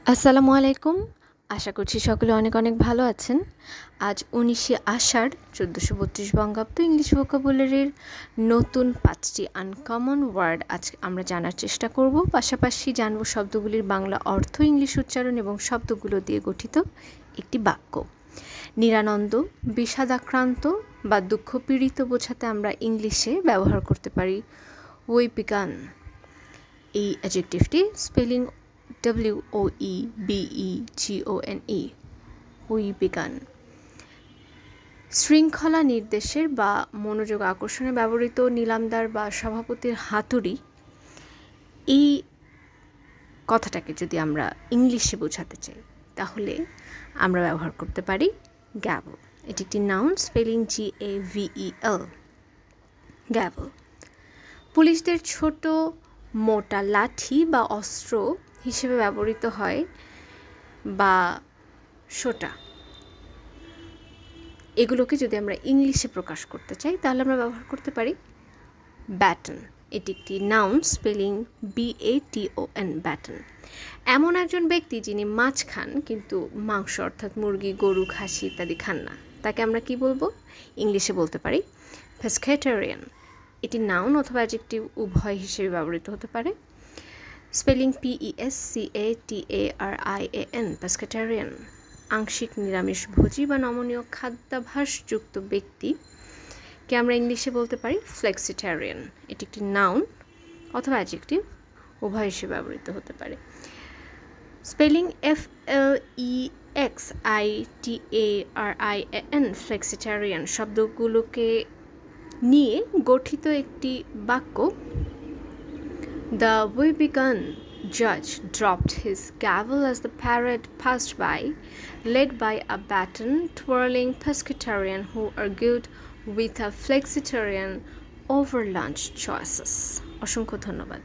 আসসালামু আলাইকুম। আশা করছি সকলে অনেক অনেক ভালো আছেন। আজ ১৯শে আষাঢ় ১৪৩২ বঙ্গাব্দ ইংলিশ ভোকাবুলারির নতুন ৫টি আনকমন ওয়ার্ড আজ আমরা জানার চেষ্টা করব। পাশাপাশি জানব শব্দগুলির বাংলা অর্থ, ইংলিশ উচ্চারণ এবং শব্দগুলো দিয়ে গঠিত একটি বাক্য। নিরানন্দ, বিষাদাক্রান্ত বা দুঃখপীড়িত বোঝাতে আমরা ইংলিশে ব্যবহার করতে পারি we began। এই অ্যাডজেক্টিভটি স্পেলিং WOEBEGONE we began। শৃঙ্খলা নির্দেশের বা মনোযোগ আকর্ষণে ব্যবহৃত নিলামদার বা সভাপতির হাতুড়ি, এই কথাটাকে যদি আমরা ইংলিশে বোঝাতে চাই তাহলে আমরা ব্যবহার করতে পারি গ্যাভেল। এটি একটি নাউন, স্পেলিং GAVEL গ্যাভেল। পুলিশদের ছোট মোটা লাঠি বা অস্ত্র হিসেবে ব্যবহৃত হয় বা সোটা, এগুলোকে যদি আমরা ইংলিশে প্রকাশ করতে চাই তাহলে আমরা ব্যবহার করতে পারি ব্যাটন। এটি একটি নাউন, স্পেলিং BATON ব্যাটন। এমন একজন ব্যক্তি যিনি মাছ খান কিন্তু মাংস অর্থাৎ মুরগি, গরু, খাসি ইত্যাদি খান না, তাকে আমরা কি বলবো? ইংলিশে বলতে পারি পেস্কেটেরিয়ান। এটি নাউন অথবা অ্যাডজেক্টিভ উভয় হিসেবে ব্যবহৃত হতে পারে। Spelling PESCATARIAN পেস্কেটেরিয়ান। আংশিক নিরামিষভোজী বা নমনীয় খাদ্যাভ্যাসযুক্ত ব্যক্তিকে আমরা ইংলিশে বলতে পারি ফ্লেক্সিটেরিয়ান। এটি একটি নাউন অথবা অ্যাডজেক্টিভ উভয় হিসেবে ব্যবহৃত হতে পারে। স্পেলিং FLEXITARIAN ফ্লেক্সিটেরিয়ান শব্দগুলোকে নিয়ে গঠিত একটি বাক্য। The we began judge dropped his gavel as the parade passed by, led by a baton twirling pescatarian who argued with a flexitarian over lunch choices. অসংখ্য ধন্যবাদ।